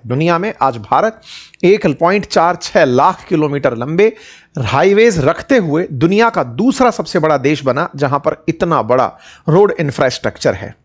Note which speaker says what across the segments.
Speaker 1: दुनिया में आज भारत 1.46 लाख किलोमीटर लंबे हाईवेज रखते हुए दुनिया का दूसरा सबसे बड़ा देश बना, जहां पर इतना बड़ा रोड इंफ्रास्ट्रक्चर है।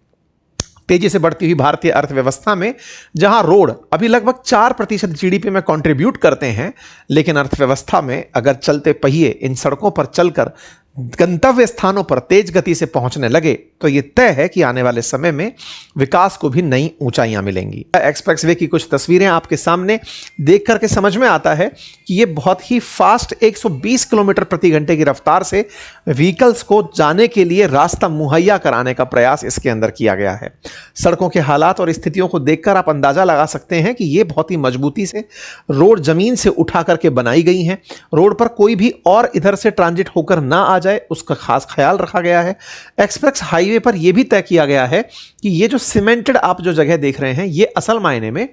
Speaker 1: तेजी से बढ़ती हुई भारतीय अर्थव्यवस्था में जहां रोड अभी लगभग 4% जीडीपी में कंट्रीब्यूट करते हैं, लेकिन अर्थव्यवस्था में अगर चलते पहिए इन सड़कों पर चलकर गंतव्य स्थानों पर तेज गति से पहुंचने लगे तो यह तय है कि आने वाले समय में विकास को भी नई ऊंचाइयां मिलेंगी। एक्सप्रेसवे की कुछ तस्वीरें आपके सामने देख करके समझ में आता है कि यह बहुत ही फास्ट 120 किलोमीटर प्रति घंटे की रफ्तार से व्हीकल्स को जाने के लिए रास्ता मुहैया कराने का प्रयास इसके अंदर किया गया है। सड़कों के हालात और स्थितियों को देखकर आप अंदाजा लगा सकते हैं कि यह बहुत ही मजबूती से रोड जमीन से उठा करके बनाई गई है। रोड पर कोई भी और इधर से ट्रांजिट होकर ना आ जाए उसका खास ख्याल रखा गया है। एक्सप्रेस हाईवे पर यह भी तय किया गया है कि ये जो सीमेंटेड आप जो जगह देख रहे हैं, ये असल मायने में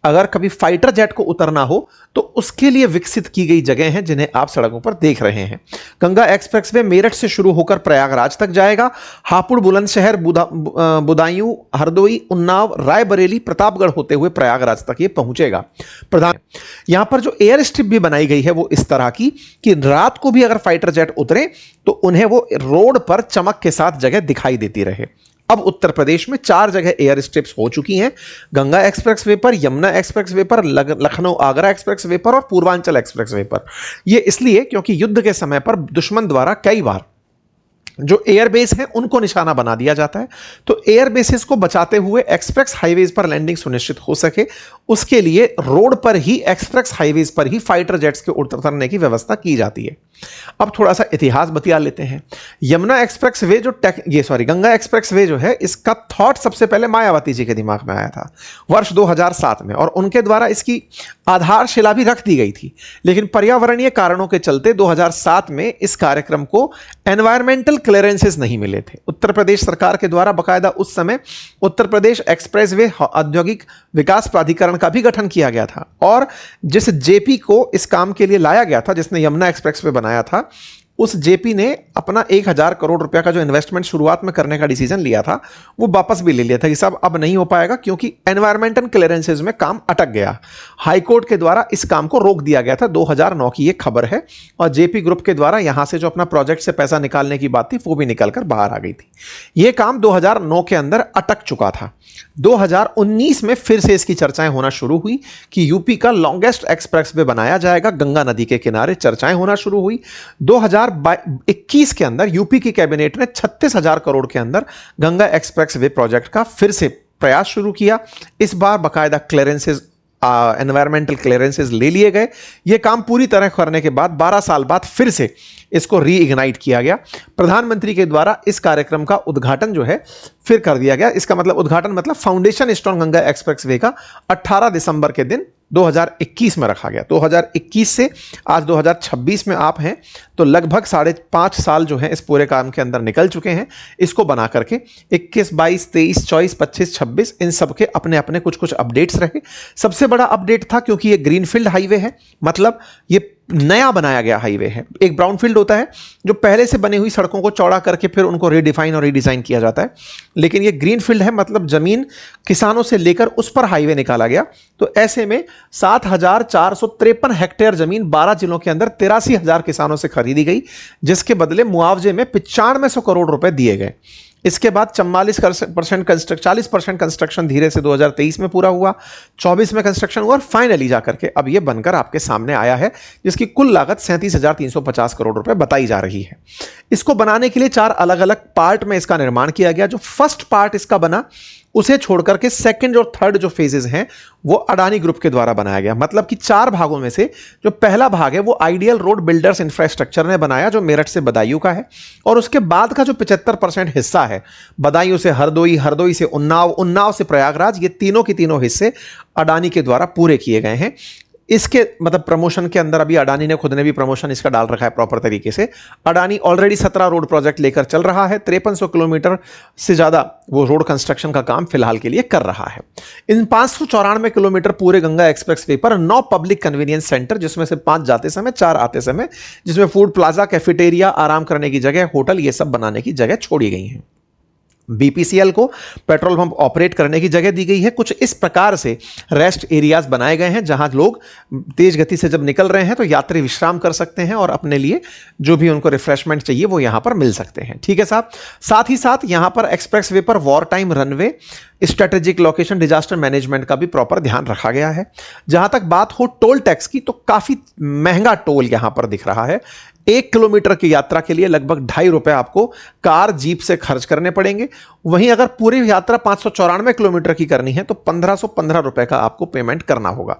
Speaker 1: अगर कभी फाइटर जेट को उतरना हो तो उसके लिए विकसित की गई जगह हैं जिन्हें आप सड़कों पर देख रहे हैं। गंगा एक्सप्रेसवे मेरठ से शुरू होकर प्रयागराज तक जाएगा। हापुड़, बुलंदशहर, बदायूं, हरदोई, उन्नाव, रायबरेली, प्रतापगढ़ होते हुए प्रयागराज तक ये पहुंचेगा। यहां पर जो एयर स्ट्रिप भी बनाई गई है वो इस तरह की कि रात को भी अगर फाइटर जेट उतरे तो उन्हें वो रोड पर चमक के साथ जगह दिखाई देती रहे। अब उत्तर प्रदेश में 4 जगह एयर स्ट्रिप्स हो चुकी हैं, गंगा एक्सप्रेसवे पर, यमुना एक्सप्रेसवे पर, लखनऊ आगरा एक्सप्रेसवे पर और पूर्वांचल एक्सप्रेसवे पर। यह इसलिए क्योंकि युद्ध के समय पर दुश्मन द्वारा कई बार जो एयरबेस हैं उनको निशाना बना दिया जाता है, तो एयरबेसेस को बचाते हुए एक्सप्रेस हाईवेज पर लैंडिंग सुनिश्चित हो सके उसके लिए रोड पर ही, एक्सप्रेस हाईवेज पर ही फाइटर जेट्स के उतरने की व्यवस्था की जाती है। अब थोड़ा सा इतिहास बतिया लेते हैं। यमुना एक्सप्रेसवे गंगा एक्सप्रेसवे जो है, इसका थॉट सबसे पहले मायावती जी के दिमाग में आया था वर्ष 2007 में, और उनके द्वारा इसकी आधारशिला भी रख दी गई थी। लेकिन पर्यावरणीय कारणों के चलते 2007 में इस कार्यक्रम को एनवायरमेंटल क्लियरेंसेस नहीं मिले थे। उत्तर प्रदेश सरकार के द्वारा बकायदा उस समय उत्तर प्रदेश एक्सप्रेसवे औद्योगिक विकास प्राधिकरण का भी गठन किया गया था, और जिस जेपी को इस काम के लिए लाया गया था, जिसने यमुना एक्सप्रेसवे बनाया था, उस जेपी ने अपना 1000 करोड़ रुपया का जो इन्वेस्टमेंट शुरुआत में करने का डिसीजन लिया था वो वापस भी ले लिया था कि सब अब नहीं हो पाएगा, क्योंकि एनवायरमेंटल क्लियरेंसेस में काम अटक गया। हाई कोर्ट के द्वारा इस काम को रोक दिया गया था। 2009 की ये खबर है, और जेपी ग्रुप के द्वारा यहां से जो अपना प्रोजेक्ट से पैसा निकालने की बात थी वो भी निकलकर बाहर आ गई थी। यह काम 2009 के अंदर अटक चुका था। 2019 में फिर से इसकी चर्चाएं होना शुरू हुई कि यूपी का लॉन्गेस्ट एक्सप्रेसवे बनाया जाएगा, गंगा नदी के किनारे चर्चाएं होना शुरू हुई। 2021 के अंदर यूपी की कैबिनेट ने 36,000 करोड़ के अंदर गंगा एक्सप्रेसवे प्रोजेक्ट का फिर से प्रयास शुरू किया। इस बार बाकायदा क्लियरेंसेस, एनवायरमेंटल क्लियरेंसेस ले लिए गए। यह काम पूरी तरह करने के बाद 12 साल बाद फिर से इसको रीइग्नाइट किया गया। प्रधानमंत्री के द्वारा इस कार्यक्रम का उद्घाटन जो है फिर कर दिया गया। इसका मतलब उद्घाटन मतलब फाउंडेशन स्टोन गंगा एक्सप्रेसवे का 18 दिसंबर के दिन 2021 में रखा गया। 2021 से आज 2026 में आप हैं तो लगभग 5.5 साल जो है इस पूरे काम के अंदर निकल चुके हैं। इसको बना करके 21, 22, 23, 24, 25, 26 इन सब के अपने अपने कुछ कुछ अपडेट्स रहे। सबसे बड़ा अपडेट था क्योंकि ये ग्रीनफील्ड हाईवे है, मतलब ये नया बनाया गया हाईवे है। एक ब्राउनफील्ड होता है जो पहले से बनी हुई सड़कों को चौड़ा करके फिर उनको रीडिफाइन और रीडिजाइन किया जाता है, लेकिन ये ग्रीनफील्ड है, मतलब जमीन किसानों से लेकर उस पर हाईवे निकाला गया। तो ऐसे में 7,453 हेक्टेयर जमीन 12 जिलों के अंदर 83,000 किसानों से खरीदी गई, जिसके बदले मुआवजे में 9500 करोड़ रुपए दिए गए। इसके बाद 40% कंस्ट्रक्शन धीरे से 2023 में पूरा हुआ, 24 में कंस्ट्रक्शन हुआ, और फाइनली जाकर के अब यह बनकर आपके सामने आया है, जिसकी कुल लागत 37,350 करोड़ रुपए बताई जा रही है। इसको बनाने के लिए 4 अलग अलग पार्ट में इसका निर्माण किया गया। जो फर्स्ट पार्ट इसका बना उसे छोड़कर के सेकंड और थर्ड जो फेजेस हैं वो अडानी ग्रुप के द्वारा बनाया गया। मतलब कि 4 भागों में से जो पहला भाग है वो आइडियल रोड बिल्डर्स इंफ्रास्ट्रक्चर ने बनाया, जो मेरठ से बदायूं का है, और उसके बाद का जो 75% हिस्सा है बदायूं से हरदोई, हरदोई से उन्नाव, उन्नाव से प्रयागराज, ये तीनों के तीनों हिस्से अडानी के द्वारा पूरे किए गए हैं। इसके मतलब प्रमोशन के अंदर अभी अडानी ने खुद ने भी प्रमोशन इसका डाल रखा है प्रॉपर तरीके से। अडानी ऑलरेडी 17 रोड प्रोजेक्ट लेकर चल रहा है, 5300 किलोमीटर से ज्यादा वो रोड कंस्ट्रक्शन का काम फिलहाल के लिए कर रहा है। इन 594 किलोमीटर पूरे गंगा एक्सप्रेसवे पर 9 पब्लिक कन्वीनियंस सेंटर, जिसमें से 5 जाते समय 4 आते समय, जिसमें फूड प्लाजा, कैफेटेरिया, आराम करने की जगह, होटल, ये सब बनाने की जगह छोड़ी गई है। बीपीसीएल को पेट्रोल पंप ऑपरेट करने की जगह दी गई है। कुछ इस प्रकार से रेस्ट एरियाज बनाए गए हैं जहां लोग तेज गति से जब निकल रहे हैं तो यात्री विश्राम कर सकते हैं और अपने लिए जो भी उनको रिफ्रेशमेंट चाहिए वो यहां पर मिल सकते हैं। ठीक है साहब। साथ ही साथ यहां पर एक्सप्रेस वे पर war time runway, strategic location, disaster management का भी प्रॉपर ध्यान रखा गया है। जहां तक बात हो टोल टैक्स की तो काफी महंगा टोल यहां पर दिख रहा है। 1 किलोमीटर की यात्रा के लिए लगभग ₹2.5 आपको कार जीप से खर्च करने पड़ेंगे। वहीं अगर पूरी यात्रा 594 किलोमीटर की करनी है तो ₹1,515 का आपको पेमेंट करना होगा।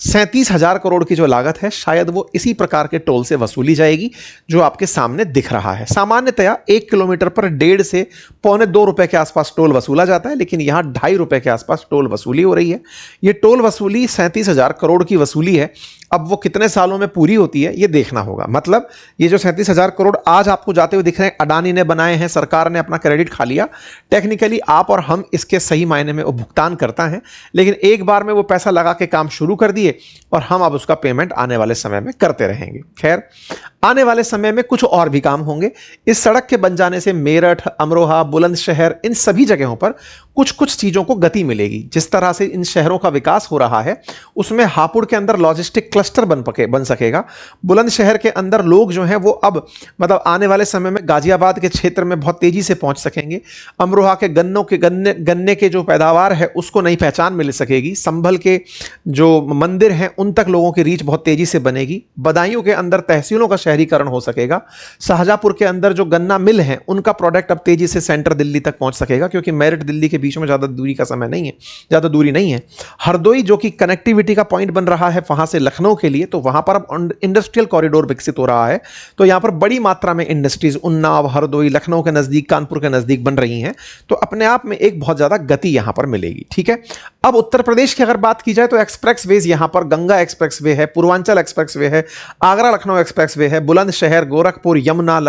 Speaker 1: 37,000 करोड़ की जो लागत है शायद वो इसी प्रकार के टोल से वसूली जाएगी जो आपके सामने दिख रहा है। सामान्यतया 1 किलोमीटर पर 1.5 से ₹2.25 के आसपास टोल वसूला जाता है, लेकिन यहां ₹2.5 के आसपास टोल वसूली हो रही है। ये टोल वसूली 37,000 करोड़ की वसूली है। अब वो कितने सालों में पूरी होती है ये देखना होगा। मतलब ये जो 37,000 करोड़ आज आपको जाते हुए दिख रहे हैं, अडानी ने बनाए हैं, सरकार ने अपना क्रेडिट खा लिया। टेक्निकली आप और हम इसके सही मायने में वो भुगतान करता है, लेकिन एक बार में वो पैसा लगा के काम शुरू कर दिए और हम अब उसका पेमेंट आने वाले समय में करते रहेंगे। खैर, आने वाले समय में कुछ और भी काम होंगे। इस सड़क के बन जाने से मेरठ, अमरोहा, बुलंदशहर, इन सभी जगहों पर कुछ कुछ चीजों को गति मिलेगी। जिस तरह से इन शहरों का विकास हो रहा है उसमें हापुड़ के अंदर लॉजिस्टिक क्लस्टर बन सकेगा। बुलंदशहर के अंदर लोग जो हैं वो अब मतलब आने वाले समय में गाजियाबाद के क्षेत्र में बहुत तेजी से पहुंच सकेंगे। अमरोहा के गन्ने के जो पैदावार है उसको नई पहचान मिल सकेगी। संभल के जो मंदिर हैं उन तक लोगों की रीच बहुत तेजी से बनेगी। बदायूं के अंदर तहसीलों का शहरीकरण हो सकेगा। शाहजहांपुर के अंदर जो गन्ना मिल है उनका प्रोडक्ट अब तेजी से सेंटर दिल्ली तक पहुंच सकेगा, क्योंकि मेरठ दिल्ली के बीच में ज्यादा दूरी नहीं है। हरदोई जो कि कनेक्टिविटी का पॉइंट बन रहा है वहां से लखनऊ के लिए, तो वहां पर अब इंडस्ट्रियल कॉरिडोर विकसित हो रहा है। तो यहां पर बड़ी मात्रा में इंडस्ट्रीज उन्नाव, हरदोई, लखनऊ के नजदीक, कानपुर के नजदीक बन रही हैं। तो अपने आप में एक बहुत ज्यादा गति यहां पर मिलेगी। ठीक है। अब उत्तर प्रदेश की अगर बात की जाए तो एक्सप्रेसवेज यहां पर गंगा एक्सप्रेसवे है, पूर्वांचल एक्सप्रेसवे है, आगरा लखनऊ एक्सप्रेसवे है, बुलंदशहर, गोरखपुर, यमुना,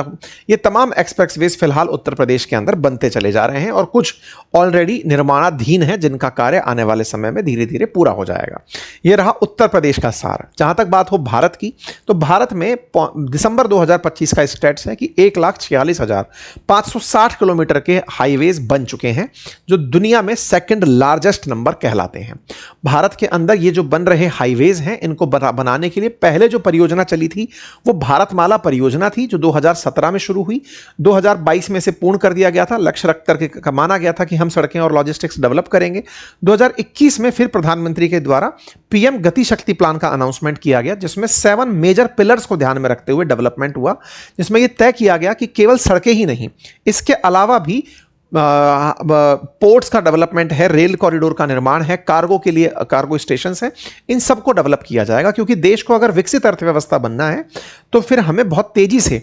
Speaker 1: ये तमाम एक्सप्रेसवेज फिलहाल उत्तर प्रदेश के अंदर बनते चले जा रहे हैं और कुछ ऑलरेडी निर्माणाधीन है जिनका कार्य आने वाले समय में धीरे धीरे पूरा हो जाएगा। यह रहा उत्तर प्रदेश का सार। जहां तक बात हो भारत की तो भारत में दिसंबर 2025 का स्टेट्स है कि 1,46,560 किलोमीटर के हाईवेज बन चुके हैं जो दुनिया में सेकंड लार्जेस्ट नंबर कहलाते हैं। भारत के अंदर ये जो बन रहे हाईवेज हैं इनको बनाने के लिए पहले जो परियोजना चली थी वो भारतमाला परियोजना थी जो 2017 में शुरू हुई, 2022 में से पूर्ण कर दिया गया था। लक्ष्य रख करके माना गया था कि हम सड़कें और लॉजिस्टिक्स डेवलप करेंगे। 2021 में फिर प्रधानमंत्री के द्वारा पीएम गति शक्ति प्लान का अनाउंसमेंट किया गया जिसमें 7 मेजर पिलर्स को ध्यान में रखते हुए डेवलपमेंट हुआ, जिसमें यह तय किया गया कि केवल सड़कें ही नहीं, इसके अलावा भी पोर्ट्स का डेवलपमेंट है, रेल कॉरिडोर का निर्माण है, कार्गो के लिए कार्गो स्टेशंस हैं, इन सबको डेवलप किया जाएगा। क्योंकि देश को अगर विकसित अर्थव्यवस्था बनना है तो फिर हमें बहुत तेजी से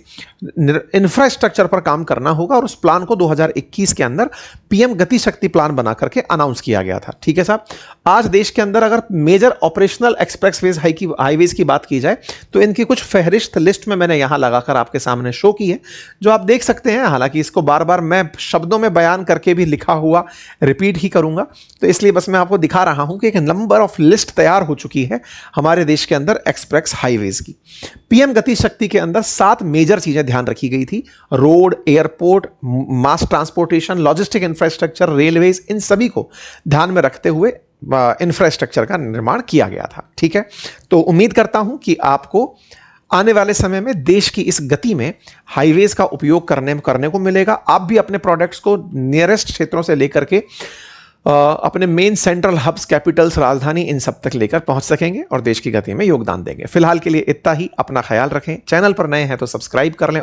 Speaker 1: इंफ्रास्ट्रक्चर पर काम करना होगा और उस प्लान को 2021 के अंदर पीएम गति शक्ति प्लान बना करके अनाउंस किया गया था। ठीक है साहब। आज देश के अंदर अगर मेजर ऑपरेशनल एक्सप्रेसवेज हाईवेज की बात की जाए तो इनकी कुछ फहरिस्त लिस्ट में मैंने यहां लगाकर आपके सामने शो की है, जो आप देख सकते हैं। हालांकि इसको बार बार मैं शब्दों में बयान करके भी लिखा हुआ रिपीट ही करूंगा, तो इसलिए बस मैं आपको दिखा रहा हूं कि एक नंबर ऑफ लिस्ट तैयार हो चुकी है हमारे देश के अंदर एक्सप्रेस हाईवेज की। पीएम गति शक्ति के अंदर 7 मेजर चीजें ध्यान रखी गई थी। रोड, एयरपोर्ट, मास ट्रांसपोर्टेशन, लॉजिस्टिक इंफ्रास्ट्रक्चर, रेलवेज, इन सभी को ध्यान में रखते हुए इंफ्रास्ट्रक्चर का निर्माण किया गया था। ठीक है। तो उम्मीद करता हूं कि आपको आने वाले समय में देश की इस गति में हाईवेज का उपयोग करने को मिलेगा। आप भी अपने प्रोडक्ट्स को नियरेस्ट क्षेत्रों से लेकर के अपने मेन सेंट्रल हब्स, कैपिटल्स, राजधानी, इन सब तक लेकर पहुंच सकेंगे और देश की गति में योगदान देंगे। फिलहाल के लिए इतना ही। अपना ख्याल रखें। चैनल पर नए हैं तो सब्सक्राइब कर लें।